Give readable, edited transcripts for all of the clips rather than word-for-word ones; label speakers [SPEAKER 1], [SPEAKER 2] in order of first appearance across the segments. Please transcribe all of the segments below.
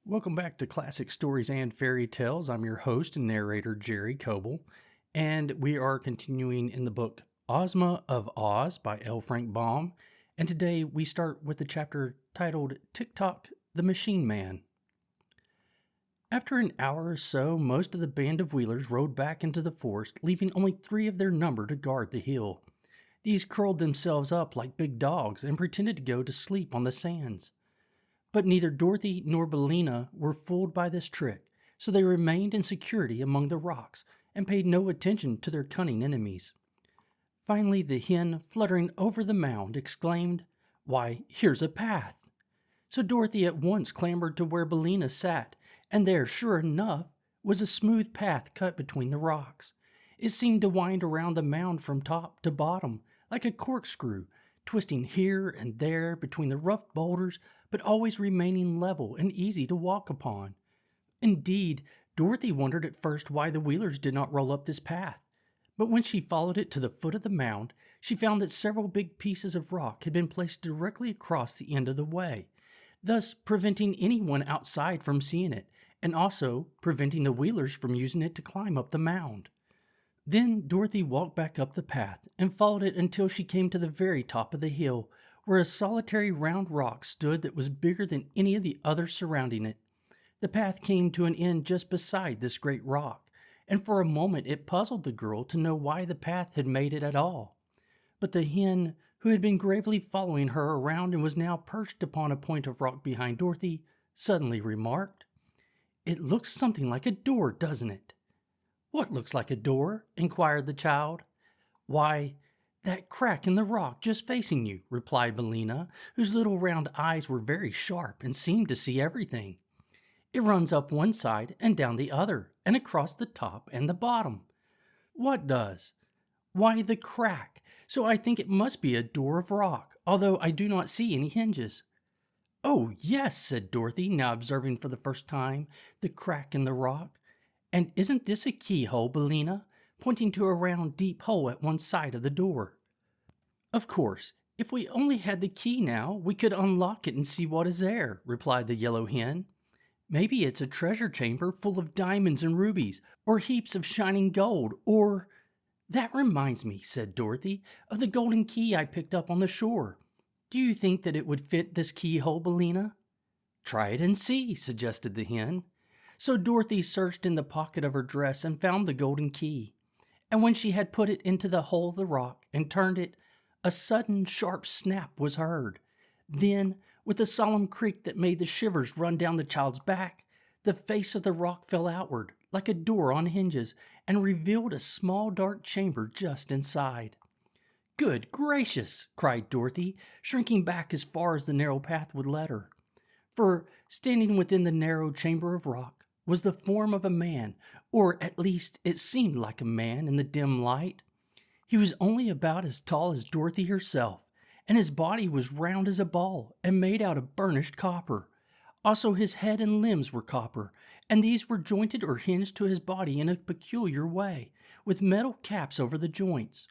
[SPEAKER 1] Welcome back to Classic Stories and Fairy Tales. I'm your host and narrator, Jerry Coble, and we are continuing in the book Ozma of Oz by L. Frank Baum. And today we start with the chapter titled Tik-Tok, the Machine Man. After an hour or so, most of the band of wheelers rode back into the forest, leaving only 3 of their number to guard the hill. These curled themselves up like big dogs and pretended to go to sleep on the sands. But neither Dorothy nor Billina were fooled by this trick, so they remained in security among the rocks and paid no attention to their cunning enemies. Finally, the hen, fluttering over the mound, exclaimed, "Why, here's a path!" So Dorothy at once clambered to where Billina sat, and there, sure enough, was a smooth path cut between the rocks. It seemed to wind around the mound from top to bottom, like a corkscrew, twisting here and there between the rough boulders, but always remaining level and easy to walk upon. Indeed, Dorothy wondered at first why the wheelers did not roll up this path. But when she followed it to the foot of the mound, she found that several big pieces of rock had been placed directly across the end of the way, thus preventing anyone outside from seeing it, and also preventing the wheelers from using it to climb up the mound. Then Dorothy walked back up the path and followed it until she came to the very top of the hill, where a solitary round rock stood that was bigger than any of the others surrounding it. The path came to an end just beside this great rock, and for a moment it puzzled the girl to know why the path had made it at all. But the hen, who had been gravely following her around and was now perched upon a point of rock behind Dorothy, suddenly remarked, "It looks something like a door, doesn't it?" "What looks like a door?" inquired the child. "Why, that crack in the rock just facing you," replied Billina, whose little round eyes were very sharp and seemed to see everything. "It runs up one side and down the other, and across the top and the bottom." "What does?" "Why, the crack. So I think it must be a door of rock, although I do not see any hinges." "Oh, yes," said Dorothy, now observing for the first time the crack in the rock. "And isn't this a keyhole, Billina?" pointing to a round deep hole at one side of the door. "Of course, if we only had the key now, we could unlock it and see what is there," replied the yellow hen. "Maybe it's a treasure chamber full of diamonds and rubies, or heaps of shining gold, or—" "That reminds me," said Dorothy, "of the golden key I picked up on the shore. Do you think that it would fit this keyhole, Billina?" "Try it and see," suggested the hen. So Dorothy searched in the pocket of her dress and found the golden key. And when she had put it into the hole of the rock and turned it, a sudden sharp snap was heard. Then, with a solemn creak that made the shivers run down the child's back, the face of the rock fell outward, like a door on hinges, and revealed a small dark chamber just inside. "Good gracious!" cried Dorothy, shrinking back as far as the narrow path would let her. For, standing within the narrow chamber of rock, was the form of a man, or at least it seemed like a man in the dim light. He was only about as tall as Dorothy herself, and his body was round as a ball and made out of burnished copper. Also his head and limbs were copper, and these were jointed or hinged to his body in a peculiar way, with metal caps over the joints,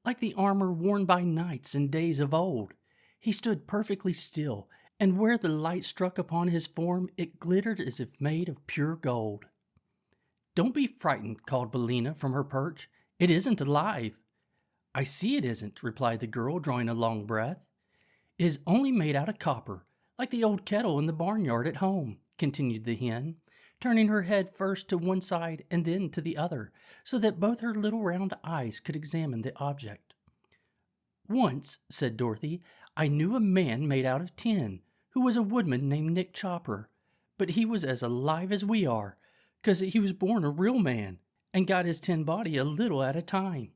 [SPEAKER 1] like the armor worn by knights in days of old. He stood perfectly still, and where the light struck upon his form, it glittered as if made of pure gold. "Don't be frightened," called Billina from her perch. "It isn't alive." "I see it isn't," replied the girl, drawing a long breath. "It is only made out of copper, like the old kettle in the barnyard at home," continued the hen, turning her head first to one side and then to the other, so that both her little round eyes could examine the object. "Once," said Dorothy, "I knew a man made out of tin, who was a woodman named Nick Chopper, but he was as alive as we are, 'cause he was born a real man, and got his tin body a little at a time.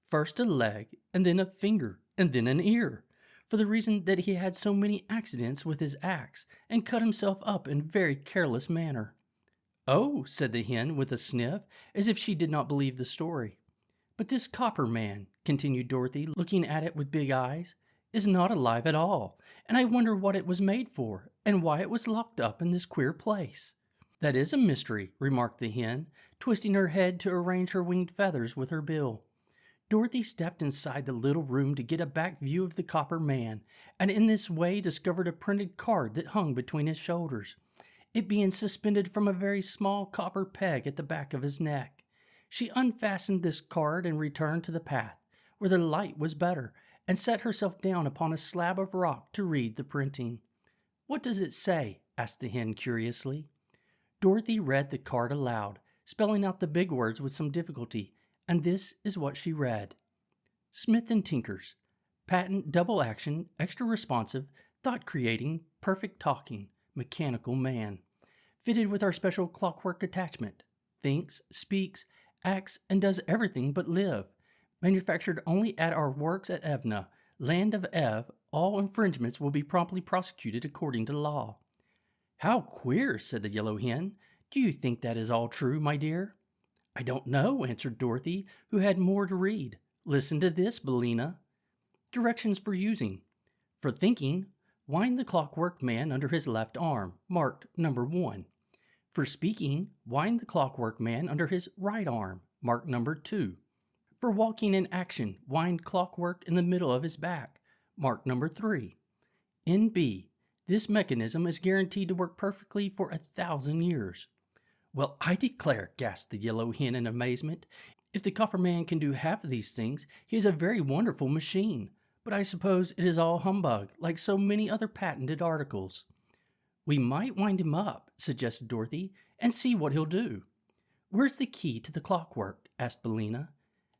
[SPEAKER 1] First a leg, and then a finger, and then an ear, for the reason that he had so many accidents with his axe, and cut himself up in a very careless manner." "Oh," said the hen with a sniff, as if she did not believe the story. "But this copper man," continued Dorothy, looking at it with big eyes, "is not alive at all, and I wonder what it was made for, and why it was locked up in this queer place." "That is a mystery," remarked the hen, twisting her head to arrange her winged feathers with her bill. Dorothy stepped inside the little room to get a back view of the copper man, and in this way discovered a printed card that hung between his shoulders. it being suspended from a very small copper peg at the back of his neck. She unfastened this card and returned to the path, where the light was better, and set herself down upon a slab of rock to read the printing. "What does it say?" asked the hen curiously. Dorothy read the card aloud, spelling out the big words with some difficulty, and this is what she read. Smith & Tinker's. Patent double action, extra responsive, thought creating, perfect talking, mechanical man. Fitted with our special clockwork attachment. Thinks, speaks, acts, and does everything but live. Manufactured only at our works at Evna, land of Ev. All infringements will be promptly prosecuted according to law." "How queer," said the yellow hen. "Do you think that is all true, my dear?" "I don't know," answered Dorothy, who had more to read. "Listen to this, Billina. Directions for using. For thinking, wind the clockwork man under his left arm, marked number 1. For speaking, wind the clockwork man under his right arm, marked number 2. For walking in action, wind clockwork in the middle of his back, marked number 3. N.B. This mechanism is guaranteed to work perfectly for 1,000 years. "Well, I declare," gasped the yellow hen in amazement. "If the copper man can do half of these things, he is a very wonderful machine. But I suppose it is all humbug, like so many other patented articles." "We might wind him up," suggested Dorothy, "and see what he'll do." "Where's the key to the clockwork?" asked Billina.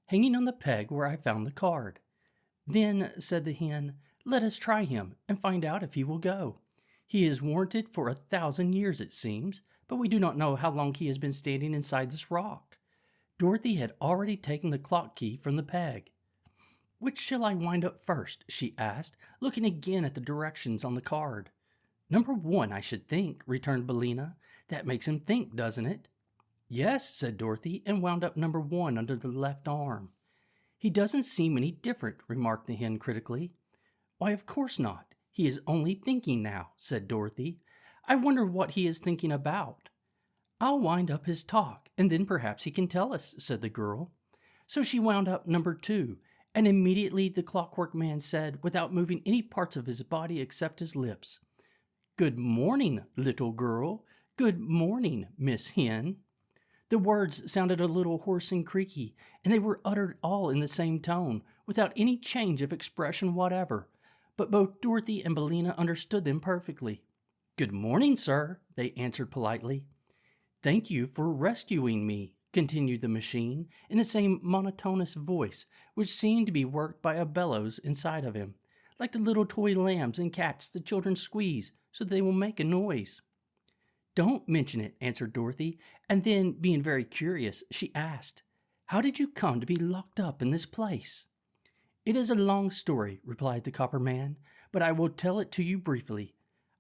[SPEAKER 1] "Hanging on the peg where I found the card." "Then," said the hen, "let us try him and find out if he will go. He is warranted for 1,000 years, it seems, but we do not know how long he has been standing inside this rock." Dorothy had already taken the clock key from the peg. "Which shall I wind up first?" she asked, looking again at the directions on the card. "Number 1, I should think," returned Billina. "That makes him think, doesn't it?" "Yes," said Dorothy, and wound up number 1 under the left arm. "He doesn't seem any different," remarked the hen critically. "Why, of course not. He is only thinking now," said Dorothy. "I wonder what he is thinking about." "I'll wind up his talk, and then perhaps he can tell us," said the girl. So she wound up number 2, and immediately the clockwork man said, without moving any parts of his body except his lips, "Good morning, little girl. Good morning, Miss Hen." The words sounded a little hoarse and creaky, and they were uttered all in the same tone, without any change of expression whatever. But both Dorothy and Billina understood them perfectly. "Good morning, sir," they answered politely. "Thank you for rescuing me," continued the machine, in the same monotonous voice, which seemed to be worked by a bellows inside of him, like the little toy lambs and cats the children squeeze so that they will make a noise. "Don't mention it," answered Dorothy, and then, being very curious, she asked, "How did you come to be locked up in this place?" "It is a long story," replied the copper man, "but I will tell it to you briefly.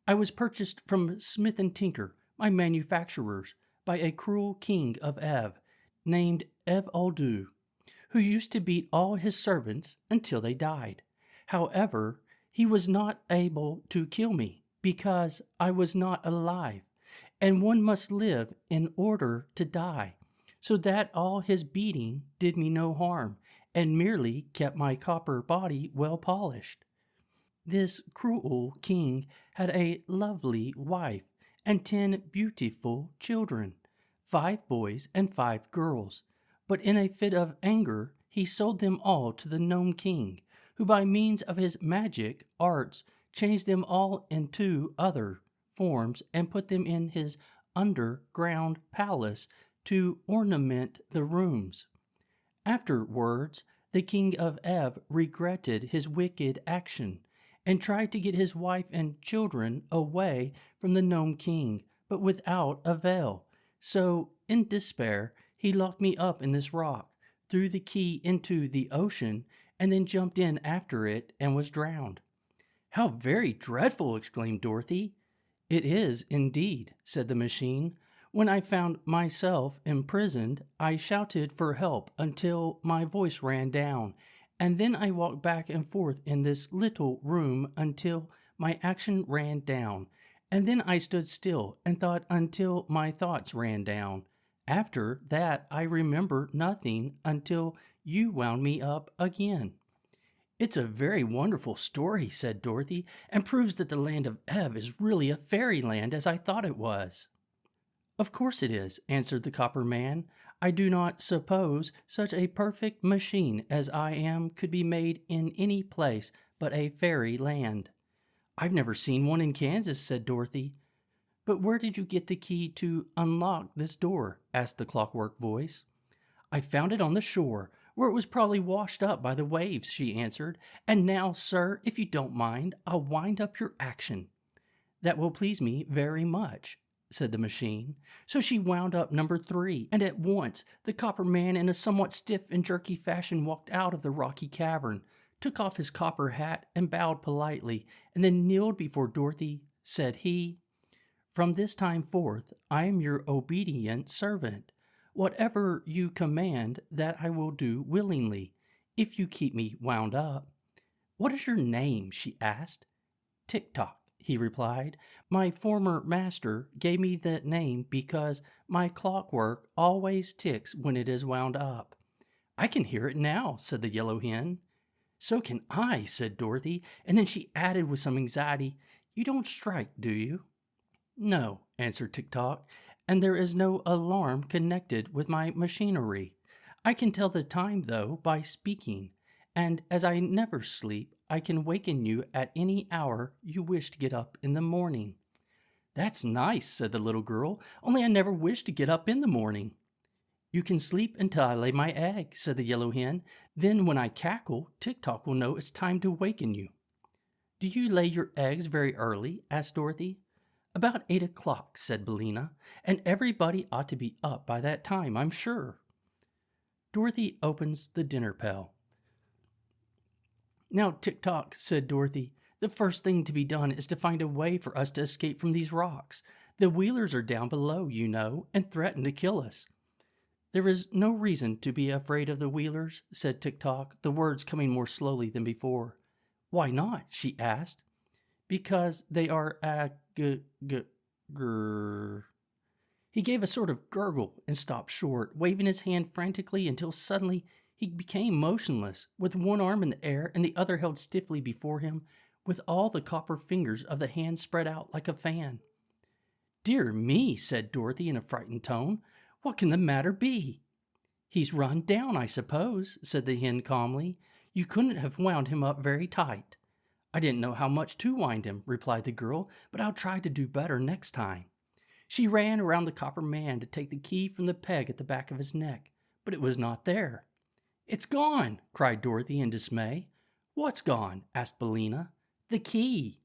[SPEAKER 1] I was purchased from Smith & Tinker, my manufacturers, by a cruel king of Ev, named Ev-Oldu, who used to beat all his servants until they died. However, he was not able to kill me, because I was not alive, and one must live in order to die, so that all his beating did me no harm, and merely kept my copper body well polished. This cruel king had a lovely wife and 10 beautiful children, 5 boys and 5 girls, but in a fit of anger he sold them all to the Nome King, who by means of his magic arts changed them all into other forms and put them in his underground palace to ornament the rooms. Afterwards, the king of Ev regretted his wicked action and tried to get his wife and children away from the Nome King, but without avail. So, in despair, he locked me up in this rock, threw the key into the ocean, and then jumped in after it and was drowned." "How very dreadful!" exclaimed Dorothy. "It is, indeed," said the machine. "When I found myself imprisoned, I shouted for help until my voice ran down, and then I walked back and forth in this little room until my action ran down, and then I stood still and thought until my thoughts ran down. After that I remember nothing until you wound me up again." It's a very wonderful story, said Dorothy, and proves that the land of Ev is really a fairyland as I thought it was. Of course it is, answered the copper man. I do not suppose such a perfect machine as I am could be made in any place but a fairy land. I've never seen one in Kansas, said Dorothy. But where did you get the key to unlock this door? Asked the clockwork voice. I found it on the shore, where it was probably washed up by the waves, she answered. And now, sir, if you don't mind, I'll wind up your action. That will please me very much, said the machine. So she wound up number 3, and at once the copper man in a somewhat stiff and jerky fashion walked out of the rocky cavern, took off his copper hat and bowed politely, and then kneeled before Dorothy. Said he, From this time forth I am your obedient servant. Whatever you command, that I will do willingly, if you keep me wound up. What is your name? She asked. Tik-Tok, he replied. My former master gave me that name because my clockwork always ticks when it is wound up. I can hear it now, said the yellow hen. So can I, said Dorothy, and then she added with some anxiety, You don't strike, do you? No, answered Tik-Tok, and there is no alarm connected with my machinery. I can tell the time, though, by speaking, and as I never sleep, I can waken you at any hour you wish to get up in the morning. That's nice, said the little girl, only I never wish to get up in the morning. You can sleep until I lay my egg, said the yellow hen. Then when I cackle, Tik-Tok will know it's time to waken you. Do you lay your eggs very early? Asked Dorothy. About 8 o'clock, said Billina, and everybody ought to be up by that time, I'm sure. Dorothy opens the dinner pail. Now, Tik-Tok, said Dorothy, the first thing to be done is to find a way for us to escape from these rocks. The Wheelers are down below, you know, and threaten to kill us. There is no reason to be afraid of the Wheelers, said Tik-Tok, the words coming more slowly than before. Why not? She asked. Because they are grrr. He gave a sort of gurgle and stopped short, waving his hand frantically until suddenly he became motionless, with one arm in the air and the other held stiffly before him, with all the copper fingers of the hand spread out like a fan. Dear me, said Dorothy in a frightened tone. What can the matter be? He's run down, I suppose, said the hen calmly. You couldn't have wound him up very tight. I didn't know how much to wind him, replied the girl, but I'll try to do better next time. She ran around the copper man to take the key from the peg at the back of his neck, but it was not there. It's gone, cried Dorothy in dismay. What's gone? Asked Billina. The key.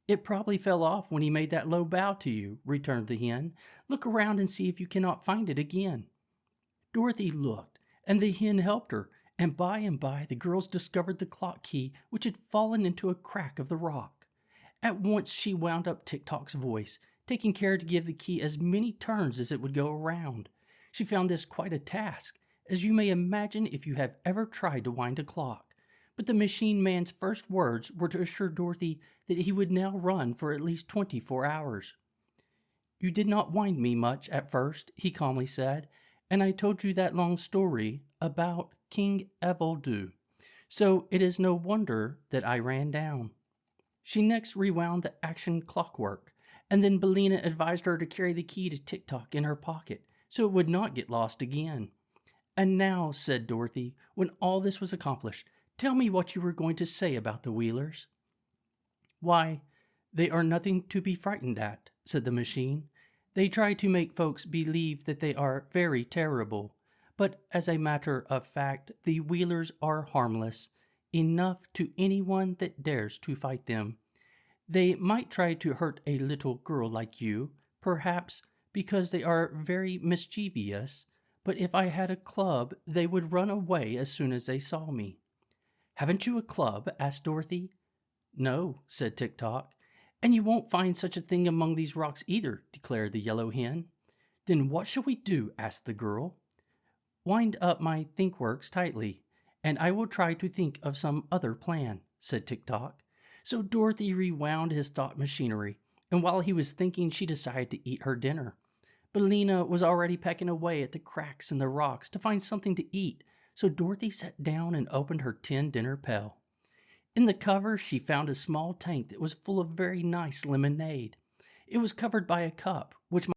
[SPEAKER 1] It probably fell off when he made that low bow to you, returned the hen. Look around and see if you cannot find it again. Dorothy looked, and the hen helped her, and by the girls discovered the clock key which had fallen into a crack of the rock. At once she wound up Tik-Tok's voice, taking care to give the key as many turns as it would go around. She found this quite a task, as you may imagine if you have ever tried to wind a clock. But the machine man's first words were to assure Dorothy that he would now run for at least 24 hours. You did not wind me much at first, he calmly said, and I told you that long story about King Evoldu, so it is no wonder that I ran down. She next rewound the action clockwork, and then Billina advised her to carry the key to Tik-Tok in her pocket, so it would not get lost again. And now, said Dorothy, when all this was accomplished, tell me what you were going to say about the Wheelers. Why, they are nothing to be frightened at, said the machine. They try to make folks believe that they are very terrible, but as a matter of fact, the Wheelers are harmless enough to anyone that dares to fight them. They might try to hurt a little girl like you, perhaps because they are very mischievous, but if I had a club, they would run away as soon as they saw me. Haven't you a club? Asked Dorothy. No, said Tik-Tok. And you won't find such a thing among these rocks either, declared the yellow hen. Then what shall we do? Asked the girl. Wind up my thinkworks tightly, and I will try to think of some other plan, said Tik-Tok. So Dorothy rewound his thought machinery, and while he was thinking, she decided to eat her dinner. Billina was already pecking away at the cracks in the rocks to find something to eat, so Dorothy sat down and opened her tin dinner pail. In the cover, she found a small tank that was full of very nice lemonade. It was covered by a cup, which